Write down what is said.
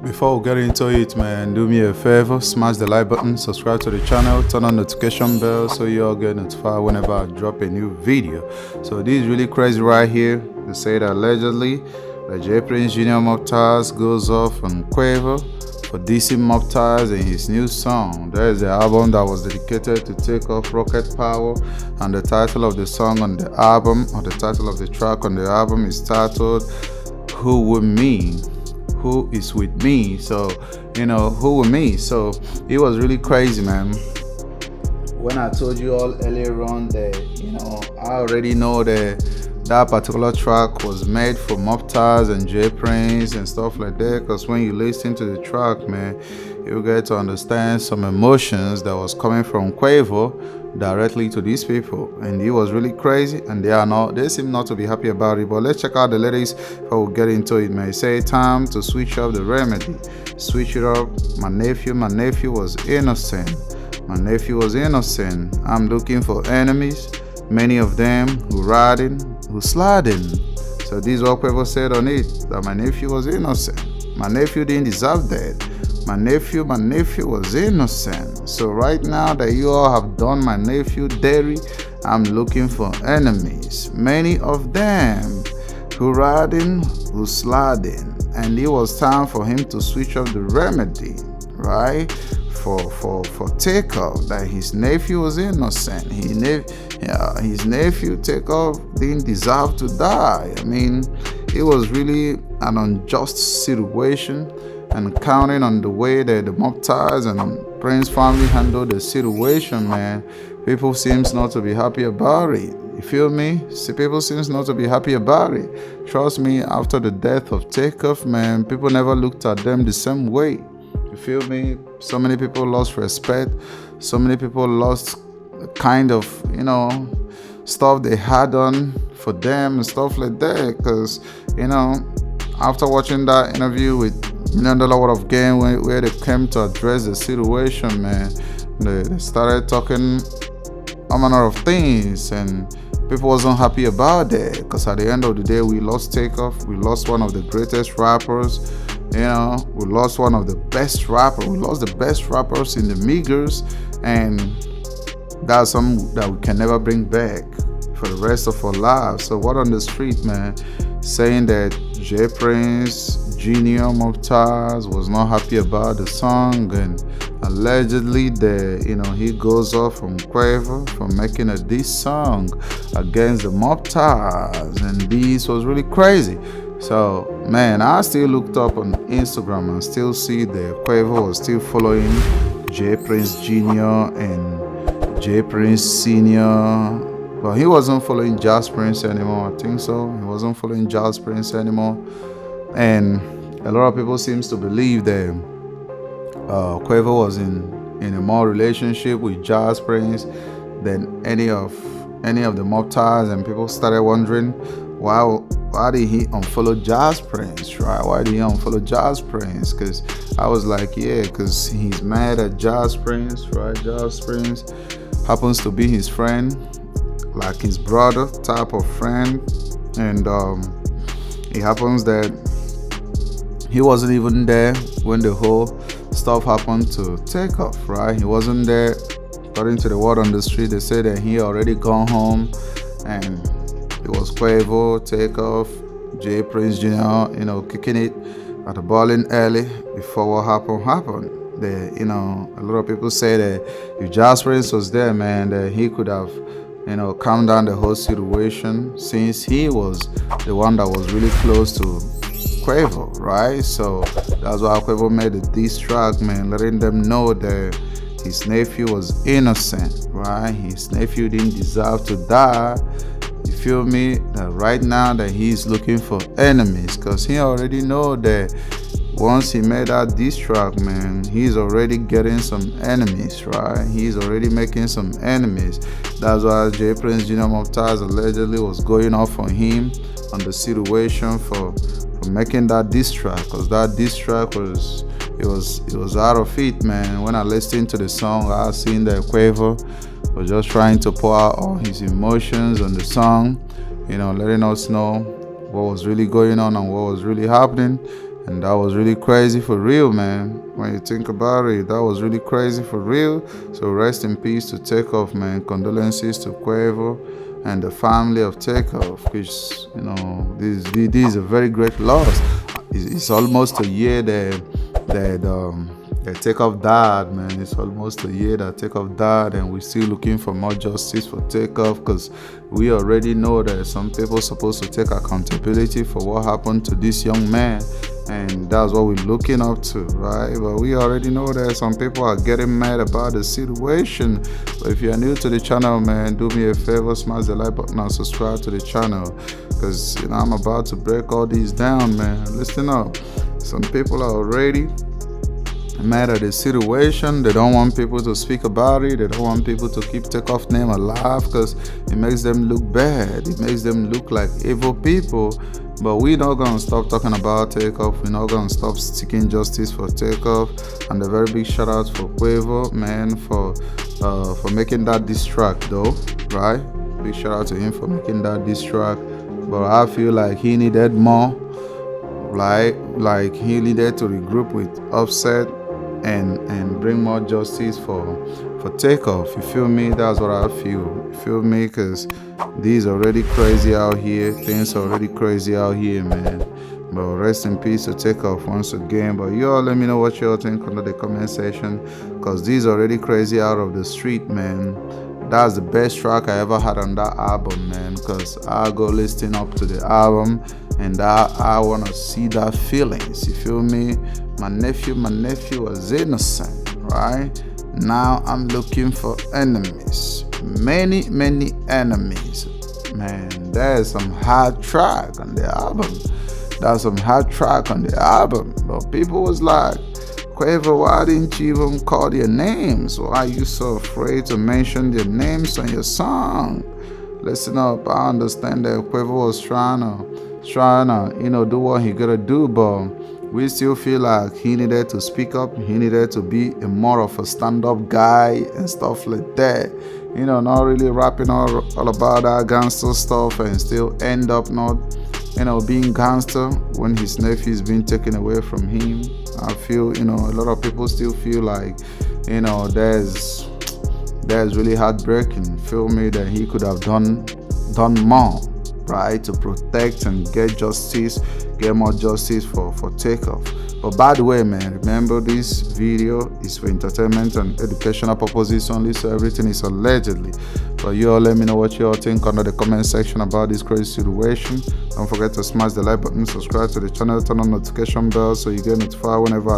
Before we get into it, man, do me a favor, smash the like button, subscribe to the channel, turn on notification bell so you all get notified whenever I drop a new video. So this is really crazy right here. They say that allegedly the J Prince Jr. MobTies goes off on Quavo for dissing MobTies in his new song. There is the album that was dedicated to Take Off Rocket Power, and the title of the song on the album, or the title of the track on the album, is titled Who With Me? Who is with me? So, who with me? So it was really crazy, man. When I told you all earlier on that, I already know that particular track was made for MobTies and J Prince and stuff like that. Because when you listen to the track, man, you get to understand some emotions that was coming from Quavo directly to these people, and it was really crazy, and they seem not to be happy about it. But let's check out the lyrics before we get into it, man. Say time to switch up the remedy, switch it up. My nephew was innocent. My nephew was innocent. I'm looking for enemies, many of them who riding, who sliding. So this is what Quavo said on it, that my nephew was innocent. My nephew didn't deserve that. My nephew was innocent. So right now that you all have done my nephew dirty, I'm looking for enemies, many of them who riding, who sliding. And it was time for him to switch up the remedy, right? For Takeoff, that his nephew was innocent. His nephew Takeoff didn't deserve to die. I mean, it was really an unjust situation. And counting on the way that the MobTies and Prince family handled the situation, man, people seems not to be happy about it. You feel me? See, people seems not to be happy about it. Trust me, after the death of Takeoff, man, people never looked at them the same way. You feel me? So many people lost respect. So many people lost kind of, stuff they had on for them and stuff like that. Because, after watching that interview with $1 Million Worth of Game, where they came to address the situation, man, they started talking all manner of things, and people wasn't happy about that, because at the end of the day, we lost Takeoff, we lost one of the greatest rappers, we lost one of the best rappers, we lost the best rappers in the Migos, and that's something that we can never bring back for the rest of our lives. So what on the street, man, saying that J Prince Jr. MobTies was not happy about the song, and allegedly he goes off from Quavo for making a diss song against the MobTies, and this was really crazy. So man, I still looked up on Instagram and still see that Quavo was still following J Prince Jr. and J Prince Sr. But he wasn't following Jazz Prince anymore. I think so. He wasn't following Jazz Prince anymore. And a lot of people seems to believe that Quavo was in a more relationship with Jazz Prince than any of the MobTies, and people started wondering why did he unfollow Jazz Prince, right? Why did he unfollow Jazz Prince? Because I was like, yeah, because he's mad at Jazz Prince, right? Jazz Prince happens to be his friend, like his brother type of friend, and it happens that he wasn't even there when the whole stuff happened to Takeoff, right? He wasn't there. According to the word on the street, they said that he already gone home, and it was Quavo, Takeoff, J Prince Jr., kicking it at the bowling alley before what happened. A lot of people say that if Jazz Prince was there, man, that he could have calm down the whole situation, since he was the one that was really close to Quavo, right? So that's why Quavo made a diss track, man, letting them know that his nephew was innocent, right? His nephew didn't deserve to die. You feel me? That right now that he's looking for enemies, because he already know that once he made that diss track, man, he's already getting some enemies, right? He's already making some enemies. That's why J Prince Jr. MobTies allegedly was going off on him on the situation for making that diss track, because that diss track was out of it, man. When I listened to the song, I seen that Quavo was just trying to pour out all his emotions on the song, letting us know what was really going on and what was really happening. and that was really crazy for real, man. When you think about it, that was really crazy for real. So rest in peace to Takeoff, man. Condolences to Quavo and the family of Takeoff, because this is a very great loss. It's almost a year that Takeoff died, man. It's almost a year that Takeoff died, and we're still looking for more justice for Takeoff, because we already know that some people are supposed to take accountability for what happened to this young man, and that's what we're looking up to, right? But we already know that some people are getting mad about the situation. But if you're new to the channel, man, do me a favor, smash the like button and subscribe to the channel, because I'm about to break all these down, man. Listen up. Some people are already mad at the situation. They don't want people to speak about it. They don't want people to keep Takeoff's name alive, because it makes them look bad. It makes them look like evil people. But we're not gonna stop talking about Takeoff. We're not gonna stop seeking justice for Takeoff. And a very big shout out for Quavo, man, for making that diss track, though, right? Big shout out to him for making that diss track. But I feel like he needed more. Like he needed to regroup with Offset and bring more justice for Takeoff. You feel me? That's what I feel. You feel me? Because these already crazy out here. Things are already crazy out here, man. But rest in peace to Takeoff once again. But you all let me know what you all think under the comment section, because these already crazy out of the street, man. That's the best track I ever had on that album, man, because I go listening up to the album, and I want to see that feelings. You feel me? My nephew was innocent, right? Now I'm looking for enemies, many enemies, man. There's some hard track on the album. There's some hard track on the album, but people was like, Quavo, why didn't you even call their names? Why are you so afraid to mention their names on your song? Listen up, I understand that Quavo was trying to, do what he gotta do, but we still feel like he needed to speak up. He needed to be more of a stand-up guy and stuff like that. Not really rapping all about that gangster stuff and still end up not, being gangster when his nephew is being taken away from him. I feel, a lot of people still feel like, there's really heartbreaking. Feel me, that he could have done more, right, to protect and get more justice for Takeoff. But by the way, man, remember this video is for entertainment and educational purposes only, so everything is allegedly. But you all let me know what you all think under the comment section about this crazy situation. Don't forget to smash the like button, subscribe to the channel, turn on notification bell so you get notified whenever